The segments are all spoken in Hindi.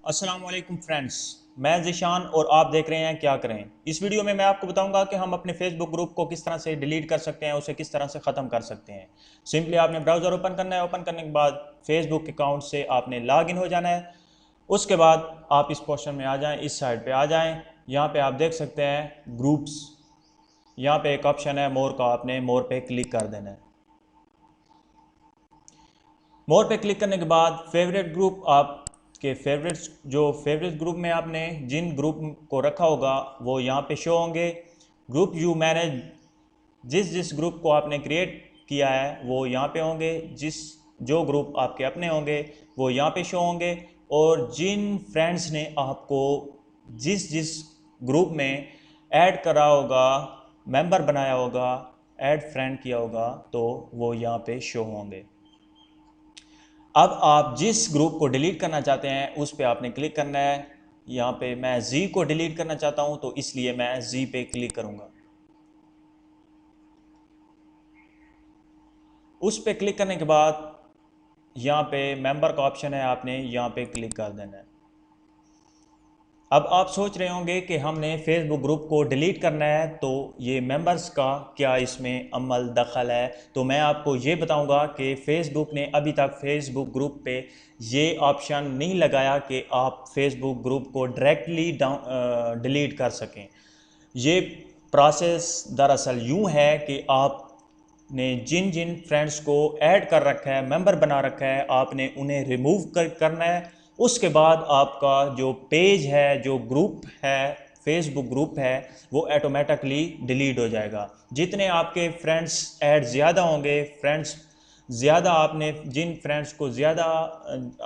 अस्सलाम वालेकुम फ्रेंड्स, मैं ज़िशान और आप देख रहे हैं क्या करें। इस वीडियो में मैं आपको बताऊंगा कि हम अपने फेसबुक ग्रुप को किस तरह से डिलीट कर सकते हैं, उसे किस तरह से ख़त्म कर सकते हैं। सिंपली आपने ब्राउज़र ओपन करना है। ओपन करने के बाद फेसबुक अकाउंट से आपने लॉगिन हो जाना है। उसके बाद आप इस पोर्शन में आ जाएँ, इस साइड पर आ जाएँ। यहाँ पर आप देख सकते हैं ग्रुप्स, यहाँ पर एक ऑप्शन है मोर का, आपने मोर पे क्लिक कर देना है। मोर पे क्लिक करने के बाद फेवरेट ग्रुप, आपके फेवरेट्स जो फेवरेट ग्रुप में आपने जिन ग्रुप को रखा होगा वो यहाँ पे शो होंगे। ग्रुप यू मैनेज, जिस जिस ग्रुप को आपने क्रिएट किया है वो यहाँ पे होंगे। जो ग्रुप आपके अपने होंगे वो यहाँ पे शो होंगे। और जिन फ्रेंड्स ने आपको जिस जिस ग्रुप में ऐड करा होगा, मेंबर बनाया होगा, ऐड फ्रेंड किया होगा, तो वो यहाँ पे शो होंगे। अब आप जिस ग्रुप को डिलीट करना चाहते हैं उस पर आपने क्लिक करना है। यहाँ पे मैं जी को डिलीट करना चाहता हूँ तो इसलिए मैं जी पे क्लिक करूँगा। उस पे क्लिक करने के बाद यहाँ पे मेंबर का ऑप्शन है, आपने यहाँ पे क्लिक कर देना है। अब आप सोच रहे होंगे कि हमने फेसबुक ग्रुप को डिलीट करना है तो ये मेंबर्स का क्या इसमें अमल दखल है। तो मैं आपको ये बताऊंगा कि फेसबुक ने अभी तक फेसबुक ग्रुप पे ये ऑप्शन नहीं लगाया कि आप फेसबुक ग्रुप को डायरेक्टली डिलीट कर सकें। ये प्रोसेस दरअसल यूँ है कि आपने जिन जिन फ्रेंड्स को ऐड कर रखा है, मेंबर बना रखा है, आपने उन्हें रिमूव करना है। उसके बाद आपका जो पेज है, जो ग्रुप है, फेसबुक ग्रुप है, वो ऑटोमेटिकली डिलीट हो जाएगा। जितने आपके फ्रेंड्स ऐड ज़्यादा होंगे, फ्रेंड्स ज़्यादा आपने जिन फ्रेंड्स को ज़्यादा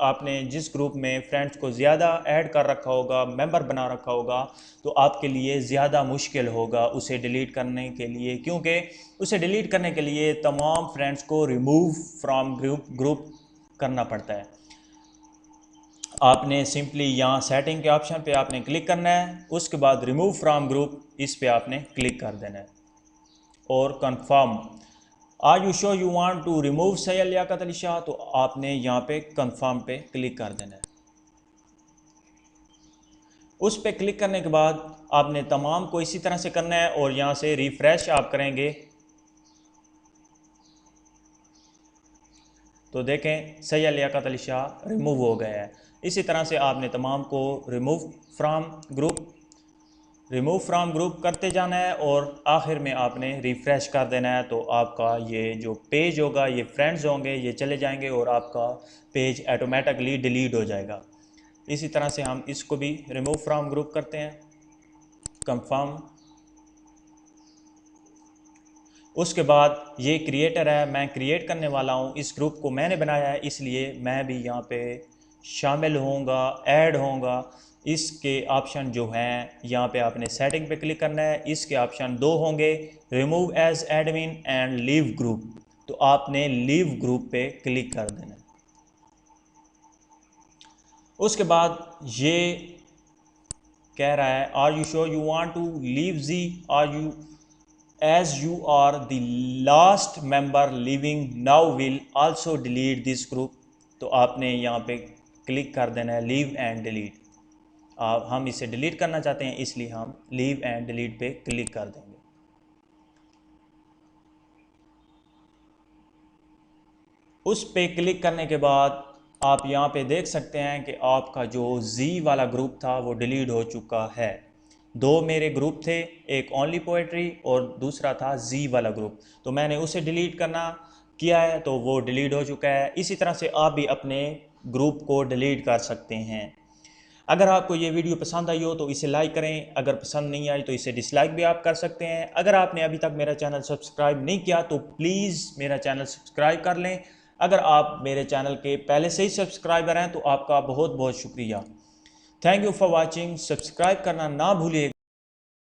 आपने जिस ग्रुप में फ्रेंड्स को ज़्यादा ऐड कर रखा होगा, मेंबर बना रखा होगा, तो आपके लिए ज़्यादा मुश्किल होगा उसे डिलीट करने के लिए, क्योंकि उसे डिलीट करने के लिए तमाम फ्रेंड्स को रिमूव फ्रॉम ग्रुप करना पड़ता है। आपने सिंपली यहाँ सेटिंग के ऑप्शन पे आपने क्लिक करना है। उसके बाद रिमूव फ्रॉम ग्रुप, इस पे आपने क्लिक कर देना है और confirm. Are you sure you want to remove Syed Liaquat Ali Shah, तो आपने यहाँ पे कंफर्म पे क्लिक कर देना है। उस पे क्लिक करने के बाद आपने तमाम को इसी तरह से करना है और यहाँ से रिफ्रेश आप करेंगे तो देखें सैयद लियाकत अली शाह रिमूव हो गया है। इसी तरह से आपने तमाम को रिमूव फ्रॉम ग्रुप करते जाना है और आखिर में आपने रिफ़्रेश कर देना है। तो आपका ये जो पेज होगा, ये फ्रेंड्स होंगे, ये चले जाएंगे और आपका पेज ऑटोमेटिकली डिलीट हो जाएगा। इसी तरह से हम इसको भी रिमूव फ्रॉम ग्रुप करते हैं, कंफर्म। उसके बाद ये क्रिएटर है, मैं क्रिएट करने वाला हूँ, इस ग्रुप को मैंने बनाया है, इसलिए मैं भी यहाँ पे शामिल होऊंगा, ऐड होऊंगा। इसके ऑप्शन जो हैं यहाँ पे आपने सेटिंग पे क्लिक करना है। इसके ऑप्शन दो होंगे, remove as admin and leave group. तो आपने लीव ग्रुप पे क्लिक कर देना है। उसके बाद ये कह रहा है are you sure you want to leave जी, are you as you are the last member living now will also delete this group। तो आपने यहाँ पे क्लिक कर देना है लीव एंड डिलीट। हम इसे डिलीट करना चाहते हैं इसलिए हम लीव एंड डिलीट पे क्लिक कर देंगे। उस पे क्लिक करने के बाद आप यहाँ पे देख सकते हैं कि आपका जो जी वाला ग्रुप था वो डिलीट हो चुका है। दो मेरे ग्रुप थे, एक ओनली पोएट्री और दूसरा था जी वाला ग्रुप। तो मैंने उसे डिलीट किया है तो वो डिलीट हो चुका है। इसी तरह से आप भी अपने ग्रुप को डिलीट कर सकते हैं। अगर आपको ये वीडियो पसंद आई हो तो इसे लाइक करें, अगर पसंद नहीं आई तो इसे डिसलाइक भी आप कर सकते हैं। अगर आपने अभी तक मेरा चैनल सब्सक्राइब नहीं किया तो प्लीज़ मेरा चैनल सब्सक्राइब कर लें। अगर आप मेरे चैनल के पहले से ही सब्सक्राइबर हैं तो आपका बहुत बहुत शुक्रिया। Thank you for watching. Subscribe करना ना भूलिएगा।